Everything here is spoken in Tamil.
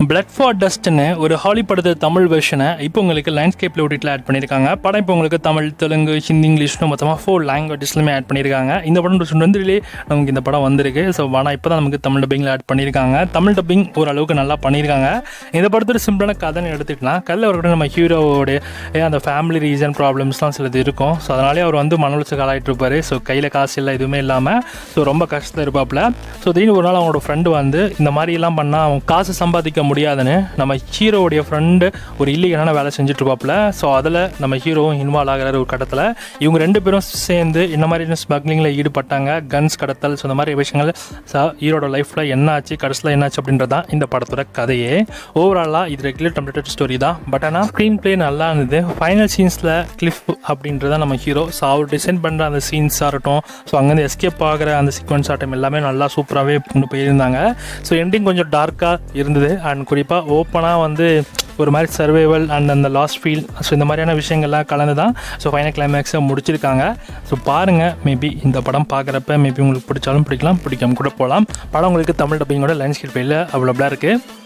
பிளட் ஃபார் டஸ்ட்னு ஒரு ஹாலி படத்து தமிழ் வெர்ஷனை இப்போ உங்களுக்கு லைன்ஸ்கேப்பில் ஓடிடியில் ஆட் பண்ணியிருக்காங்க. படம் இப்போ உங்களுக்கு தமிழ், தெலுங்கு, ஹிந்தி, இங்கிலீஷ்னு மொத்தமாக 4 லாங்குவேஜஸ்லையுமே ஆட் பண்ணியிருக்காங்க. இந்த படம் 2022 நமக்கு இந்த படம் வந்திருக்கு. ஸோ ஆனால் இப்போ தான் நமக்கு தமிழ் டப்பிங்கில் ஆட் பண்ணியிருக்காங்க. தமிழ் டப்பிங் ஓரளவுக்கு நல்லா பண்ணியிருக்காங்க. இந்த படத்தோட சிம்பிளான கதைன்னு எடுத்துக்கலாம். கதையில் அவர்கிட்ட நம்ம ஹீரோவோடைய அந்த ஃபேமிலி ரீசன் ப்ராப்ளம்ஸ்லாம் சிலது இருக்கும். ஸோ அதனாலே அவர் வந்து மன உளைச்சல் ஆளாயிட்டு இருப்பார். ஸோ கையில் காசு இல்லை, எதுவுமே இல்லாமல் ஸோ ரொம்ப கஷ்டத்தில் இருப்பாப்புல. ஸோ திடீர்னு ஒரு நாள் அவங்களோட ஃப்ரெண்டு வந்து இந்த மாதிரிலாம் பண்ணால் அவன் காசு சம்பாதிக்க முடியாதுன்னு நம்ம ஹீரோவுடைய ஃப்ரெண்டு ஒரு இல்லீகலான வேலை செஞ்சுட்டு இருப்பாப்புல. ஸோ அதில் நம்ம ஹீரோவும் இன்வால்வ் ஆகிற ஒரு கட்டத்தில் இவங்க 2 பேரும் சேர்ந்து இந்த மாதிரி ஸ்மக்லிங்கில் ஈடுபட்டாங்க. கன்ஸ் கடத்தல், ஸோ இந்த மாதிரி விஷயங்கள் ஹீரோட லைஃப்பில் என்ன ஆச்சு, கடைசியில் என்னாச்சு அப்படின்றதான் இந்த படத்தோட கதையே. ஓவராலாக இது ரெகுலர் டெம்ப்ளேட்டட் ஸ்டோரி தான். பட் ஆனால் ஸ்க்ரீன் பிளே நல்லா இருந்தது. ஃபைனல் சீன்ஸில் கிளிஃப் அப்படின்றத நம்ம ஹீரோ ஸோ அவர் டிசைன் பண்ணுற அந்த சீன்ஸாக இருக்கட்டும், ஸோ அங்கேருந்து எஸ்கேப் ஆகிற அந்த சீக்வன்ஸ் ஆட்டம் எல்லாமே நல்லா சூப்பராகவே கொண்டு போயிருந்தாங்க. ஸோ எண்டிங் கொஞ்சம் டார்க்காக இருந்தது. அண்ட் குறிப்பாக ஓப்பனாக வந்து ஒரு மாதிரி சர்வைவல் அண்ட் அந்த லாஸ்ட் ஃபீல், ஸோ இந்த மாதிரியான விஷயங்கள்லாம் கலந்து தான் ஸோ ஃபைனல் கிளைமேக்ஸை முடிச்சிருக்காங்க. ஸோ பாருங்கள், மேபி இந்த படம் பார்க்குறப்ப மேபி உங்களுக்கு பிடிச்சாலும் பிடிக்கலாம், பிடிக்காம கூட போகலாம். படம் உங்களுக்கு தமிழ் டப்பிங்கோட லைன்ஸ்கேப் அவைலபிளாக இருக்குது.